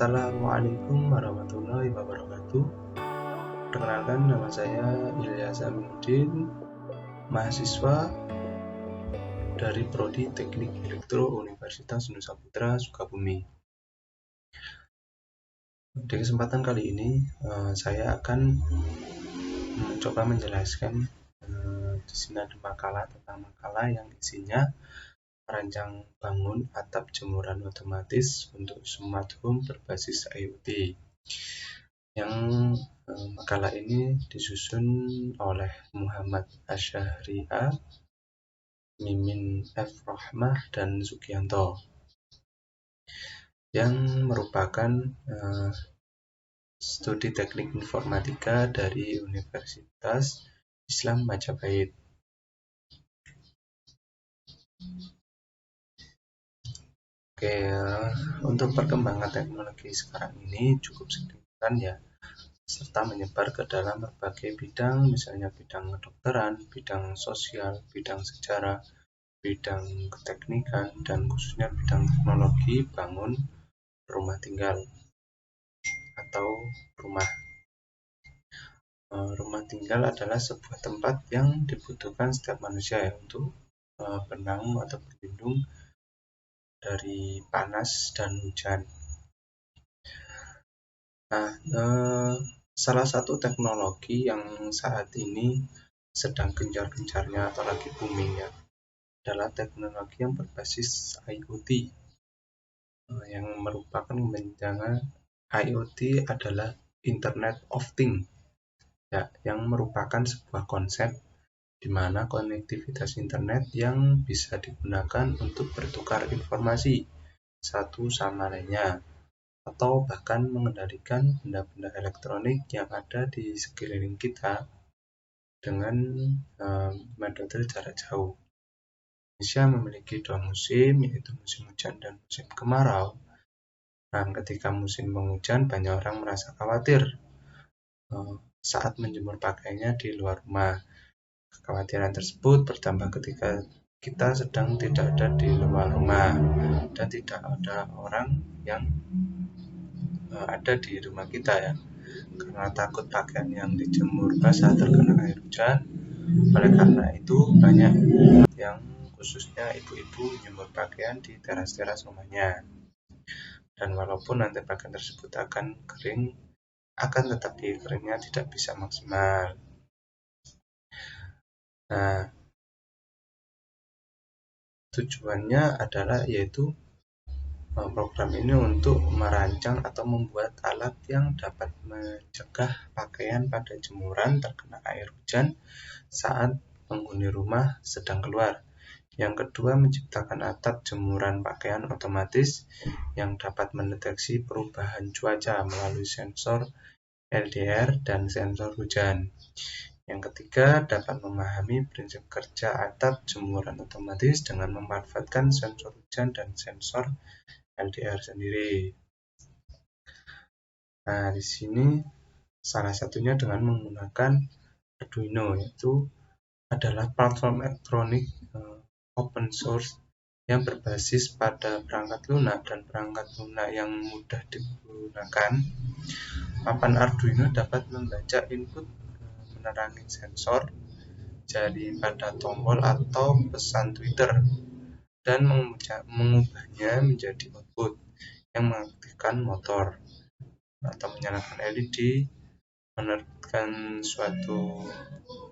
Assalamualaikum warahmatullahi wabarakatuh. Perkenalkan, nama saya Ilyas Aminuddin, mahasiswa dari Prodi Teknik Elektro Universitas Nusa Putra, Sukabumi. Di kesempatan kali ini, saya akan mencoba menjelaskan di sini ada makalah yang isinya merancang bangun atap jemuran otomatis untuk smart home berbasis IoT. Yang makalah ini disusun oleh Muhammad Asyahri'a, Mimin F. Rahmah, dan Sugianto, yang merupakan studi teknik informatika dari Universitas Islam Majapahit. Oke, untuk perkembangan teknologi sekarang ini cukup signifikan ya, serta menyebar ke dalam berbagai bidang, misalnya bidang kedokteran, bidang sosial, bidang sejarah, bidang keteknikan, dan khususnya bidang teknologi bangun rumah tinggal atau rumah. Rumah tinggal adalah sebuah tempat yang dibutuhkan setiap manusia ya, untuk bernaung atau berlindung dari panas dan hujan. Nah, salah satu teknologi yang saat ini sedang gencar-gencarnya atau lagi booming ya, adalah teknologi yang berbasis IoT, yang merupakan pembentangan IoT adalah Internet of Things ya, yang merupakan sebuah konsep di mana konektivitas internet yang bisa digunakan untuk bertukar informasi satu sama lainnya, atau bahkan mengendalikan benda-benda elektronik yang ada di sekeliling kita dengan metode jarak jauh. Indonesia memiliki dua musim, yaitu musim hujan dan musim kemarau. Nah, ketika musim penghujan, banyak orang merasa khawatir saat menjemur pakaiannya di luar rumah. Kekhawatiran tersebut bertambah ketika kita sedang tidak ada di luar rumah dan tidak ada orang yang ada di rumah kita ya, karena takut pakaian yang dijemur basah terkena air hujan. Oleh karena itu banyak yang khususnya ibu-ibu menjemur pakaian di teras-teras rumahnya, dan walaupun nanti pakaian tersebut akan kering, akan tetapi keringnya tidak bisa maksimal. Nah, tujuannya adalah yaitu program ini untuk merancang atau membuat alat yang dapat mencegah pakaian pada jemuran terkena air hujan saat penghuni rumah sedang keluar. Yang kedua, menciptakan atap jemuran pakaian otomatis yang dapat mendeteksi perubahan cuaca melalui sensor LDR dan sensor hujan. Yang ketiga, dapat memahami prinsip kerja atap jemuran otomatis dengan memanfaatkan sensor hujan dan sensor LDR sendiri. Nah, di sini salah satunya dengan menggunakan Arduino, yaitu adalah platform elektronik open source yang berbasis pada perangkat lunak dan perangkat lunak yang mudah digunakan. Papan Arduino dapat membaca input menerangi sensor, jari pada tombol atau pesan Twitter, dan mengubahnya menjadi output yang mengaktifkan motor atau menyalakan LED, menerbitkan suatu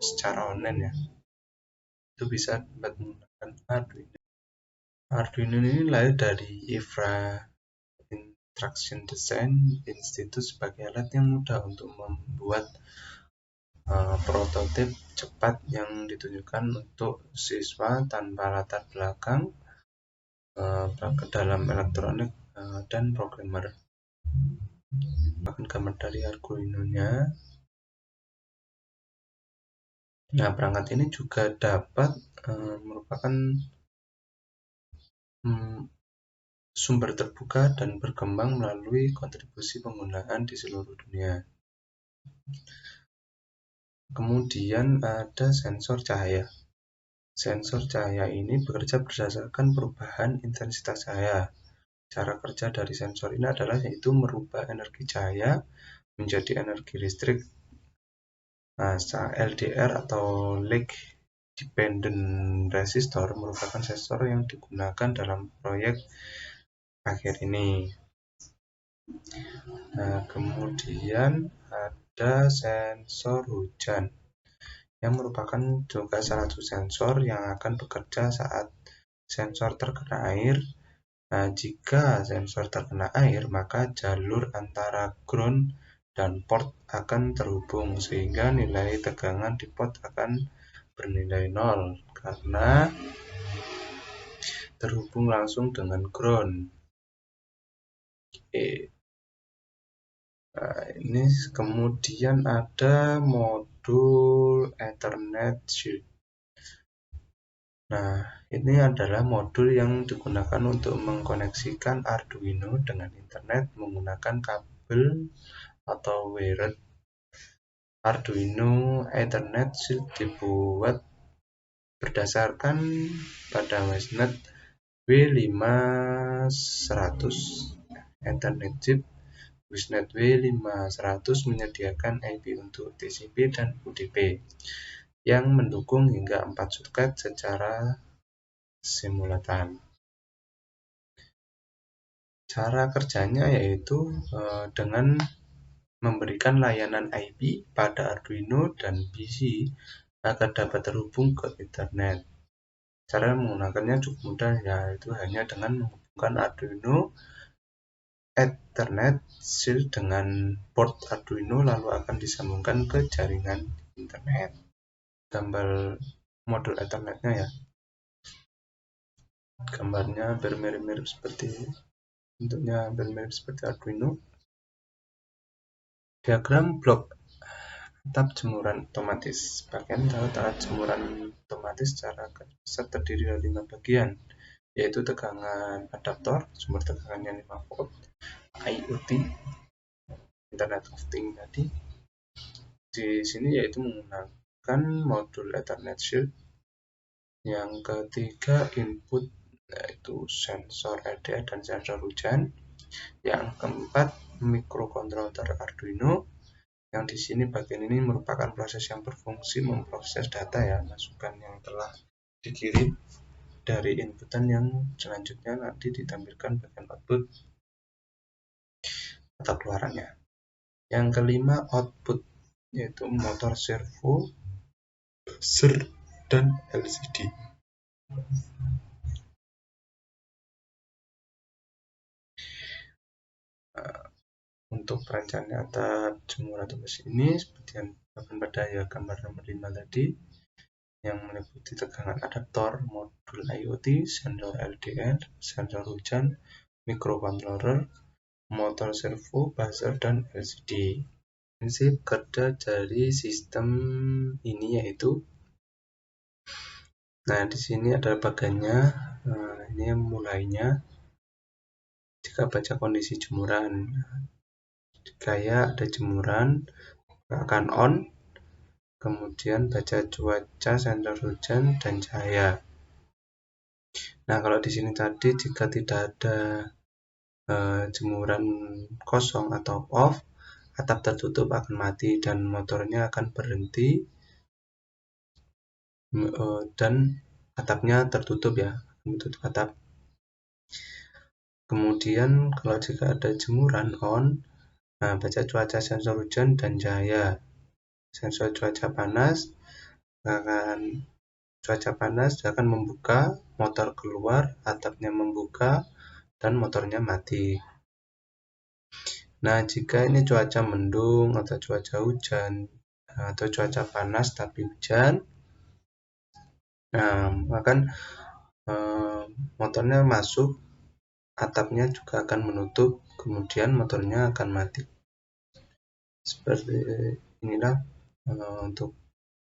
secara online ya. Itu bisa menggunakan Arduino. Arduino ini lahir dari Evra Instruction Design Institute sebagai alat yang mudah untuk membuat prototip cepat yang ditunjukkan untuk siswa tanpa latar belakang ke dalam elektronik dan programmer. Bahkan gambar dari Arduino-nya. Nah, perangkat ini juga dapat merupakan sumber terbuka dan berkembang melalui kontribusi penggunaan di seluruh dunia. Kemudian ada sensor cahaya. Sensor cahaya ini bekerja berdasarkan perubahan intensitas cahaya Cara kerja dari sensor ini adalah yaitu merubah energi cahaya menjadi energi listrik. Nah, LDR atau Lake Dependent Resistor merupakan sensor yang digunakan dalam proyek akhir ini. Nah, kemudian ada sensor hujan yang merupakan juga salah satu sensor yang akan bekerja saat sensor terkena air. Nah, jika sensor terkena air, maka jalur antara ground dan port akan terhubung sehingga nilai tegangan di port akan bernilai 0 karena terhubung langsung dengan ground. Oke. Nah, ini kemudian ada modul Ethernet Shield. Nah, ini adalah modul yang digunakan untuk mengkoneksikan Arduino dengan internet menggunakan kabel atau wired. Arduino Ethernet Shield dibuat berdasarkan pada Westnet W500 Ethernet chip. Westnet W500 menyediakan IP untuk TCP dan UDP yang mendukung hingga 4 soket secara simultan. Cara kerjanya yaitu dengan memberikan layanan IP pada Arduino dan PC agar dapat terhubung ke Ethernet. Cara menggunakannya cukup mudah, yaitu hanya dengan menghubungkan Arduino Ethernet Shield dengan port Arduino lalu akan disambungkan ke jaringan internet. Gambar modul Ethernetnya ya. Gambarnya mirip-mirip seperti bentuknya mirip seperti Arduino. Diagram blok atap jemuran otomatis. Bagian atap jemuran otomatis secara besar terdiri dari 5 bagian, yaitu tegangan adaptor, sumber tegangannya 5 volt, IoT, Internet of Things tadi. Di sini yaitu menggunakan modul Ethernet Shield. Yang ketiga input yaitu sensor LDR dan sensor hujan. Yang keempat microcontroller Arduino. Yang di sini bagian ini merupakan proses yang berfungsi memproses data ya, masukan yang telah dikirim dari inputan yang selanjutnya nanti ditampilkan bagian output atau keluarannya. Yang kelima output yaitu motor servo, buzzer, dan LCD. Untuk perancangan atap jemuran otomatis ini seperti yang akan pada ya gambar nomor 5 tadi, yang meliputi tegangan adaptor, modul IoT, sensor LDR, sensor hujan, microcontroller, motor servo, buzzer, dan LCD. Prinsip kerja dari sistem ini yaitu, nah di sini ada bagannya. Ini mulainya jika baca kondisi jemuran. Jika ya ada jemuran akan on, kemudian baca cuaca, sensor hujan, dan cahaya. Nah, kalau di sini tadi jika tidak ada jemuran kosong atau off, atap tertutup akan mati dan motornya akan berhenti dan atapnya tertutup ya, menutup atap. Kemudian kalau jika ada jemuran on, nah baca cuaca, sensor hujan, dan cahaya. Sensor cuaca panas akan membuka, motor keluar, atapnya membuka, dan motornya mati. Nah, jika ini cuaca mendung atau cuaca hujan atau cuaca panas tapi hujan, nah akan motornya masuk, atapnya juga akan menutup, kemudian motornya akan mati. Seperti inilah untuk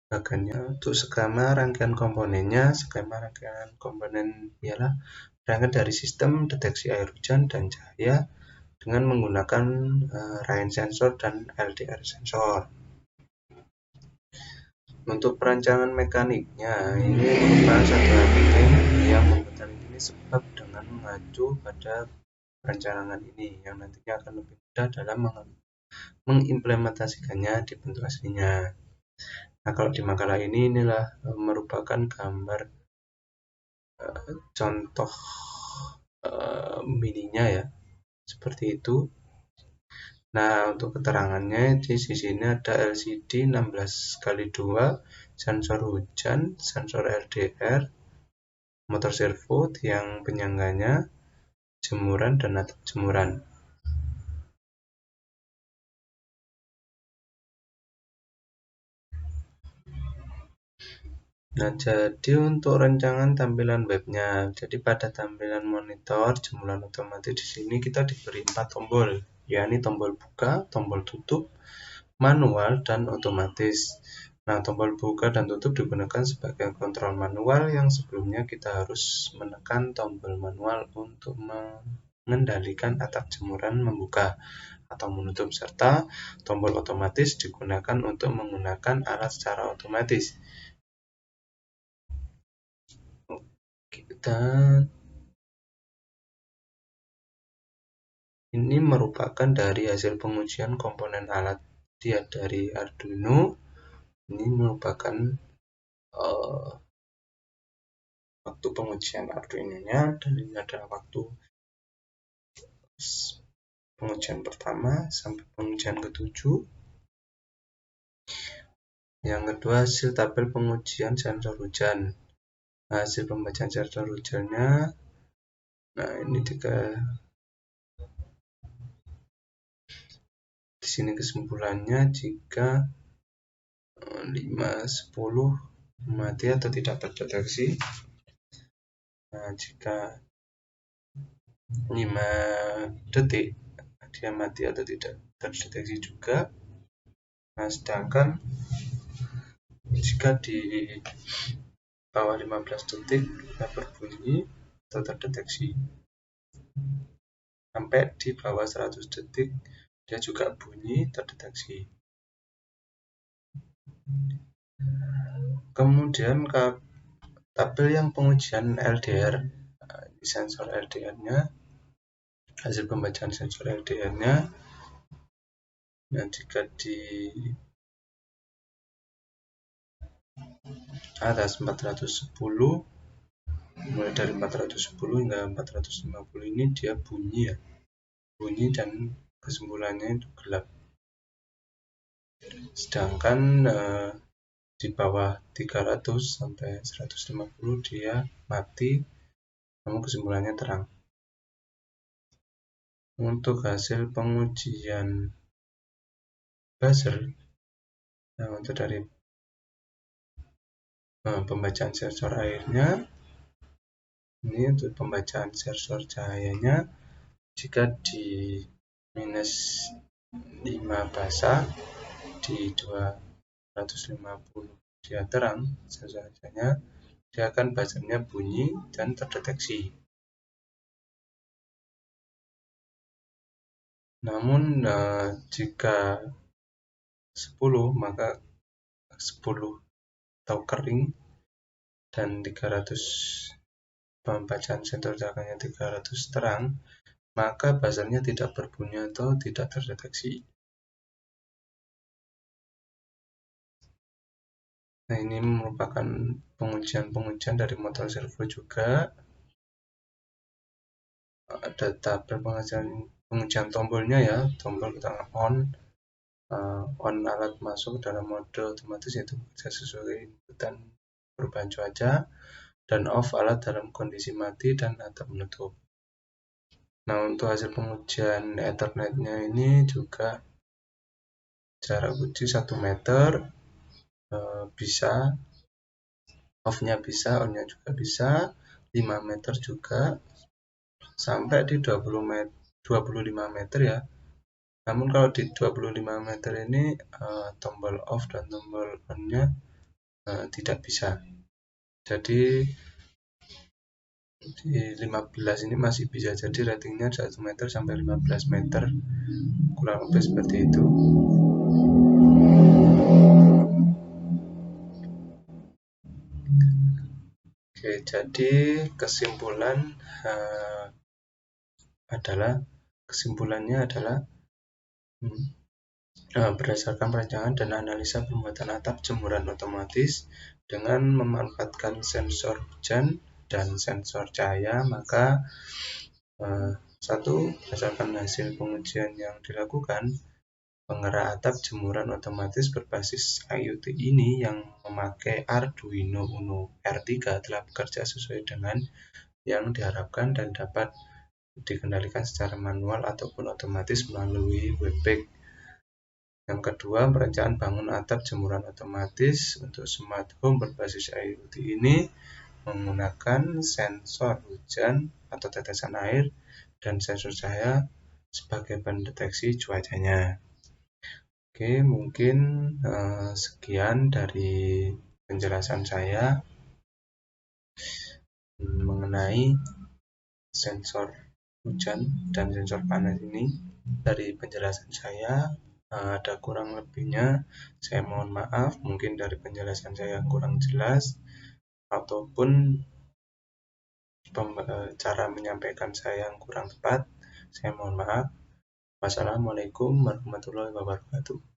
bagannya. Untuk skema rangkaian komponennya, skema rangkaian komponen ialah berangkat dari sistem deteksi air hujan dan cahaya dengan menggunakan rain sensor dan LDR sensor. Untuk perancangan mekaniknya, ini merupakan satu hal penting yang membuat ini sebab dengan mengacu pada perencanaan ini yang nantinya akan lebih mudah dalam mengimplementasikannya di bentuk aslinya. Nah, kalau di makalah ini inilah merupakan gambar contoh mininya ya, seperti itu. Nah, untuk keterangannya di sini ada LCD 16x2, sensor hujan, sensor LDR, motor servo, tiang penyangganya, jemuran, dan atap jemuran. Nah, jadi untuk rancangan tampilan webnya, jadi pada tampilan monitor jemuran otomatis di sini kita diberi 4 tombol, yakni tombol buka, tombol tutup, manual, dan otomatis. Nah, tombol buka dan tutup digunakan sebagai kontrol manual yang sebelumnya kita harus menekan tombol manual untuk mengendalikan atap jemuran membuka atau menutup, serta tombol otomatis digunakan untuk menggunakan alat secara otomatis. Dan ini merupakan dari hasil pengujian komponen alat dia dari Arduino. Ini merupakan waktu pengujian Arduino-nya, dan ini adalah waktu pengujian pertama sampai pengujian ke-7. Yang kedua, hasil tabel pengujian sensor hujan. Nah, hasil pembacaan sensor hujannya, nah ini juga di sini kesimpulannya jika 5-10 mati atau tidak terdeteksi. Nah, jika 5 detik dia mati atau tidak terdeteksi juga. Nah, sedangkan jika di bawah 15 detik dia berbunyi atau terdeteksi. Sampai di bawah 100 detik dia juga bunyi terdeteksi. Kemudian tabel yang pengujian LDR, sensor LDR-nya, hasil pembacaan sensor LDR-nya. Nah, jika di atas 410, mulai dari 410 hingga 450 ini dia bunyi ya, bunyi dan kesimpulannya itu gelap. Sedangkan di bawah 300 sampai 150 dia mati, namun kesimpulannya terang. Untuk hasil pengujian buzzer, nah untuk dari pembacaan sensor airnya, ini untuk pembacaan sensor cahayanya, jika di minus 5 basah, di 250 dia terang sensor-sensornya, dia akan buzzernya bunyi dan terdeteksi. Namun jika 10 maka 10 atau kering dan 300 pembacaan sensor cahayanya 300 terang, maka buzzernya tidak berbunyi atau tidak terdeteksi. Nah, ini merupakan pengujian dari motor servo juga. Ada tabel pengujian tombolnya ya, tombol pertama on alat masuk dalam mode otomatis yaitu bekerja sesuai inputan perubahan cuaca, dan off alat dalam kondisi mati dan atap menutup. Nah, untuk hasil pengujian Ethernet-nya ini juga jarak uji 1 meter, bisa off-nya bisa, on-nya juga bisa, 5 meter juga, sampai di 25 meter ya. Namun kalau di 25 meter ini tombol off dan tombol on-nya tidak bisa. Jadi di 15 ini masih bisa, jadi ratingnya 1 meter sampai 15 meter, kurang lebih seperti itu. Oke, jadi kesimpulan adalah kesimpulannya adalah berdasarkan perancangan dan analisa pembuatan atap jemuran otomatis dengan memanfaatkan sensor hujan dan sensor cahaya, maka satu, berdasarkan hasil pengujian yang dilakukan, penggerak atap jemuran otomatis berbasis IoT ini yang memakai Arduino Uno R3 telah bekerja sesuai dengan yang diharapkan dan dapat dikendalikan secara manual ataupun otomatis melalui webpack. Yang kedua, perencanaan bangun atap jemuran otomatis untuk smart home berbasis IoT ini menggunakan sensor hujan atau tetesan air dan sensor cahaya sebagai pendeteksi cuacanya. Oke, mungkin sekian dari penjelasan saya mengenai sensor hujan dan sensor panas ini. Dari penjelasan saya ada kurang lebihnya, saya mohon maaf. Mungkin dari penjelasan saya kurang jelas ataupun cara menyampaikan saya yang kurang tepat, saya mohon maaf. Wassalamualaikum warahmatullahi wabarakatuh.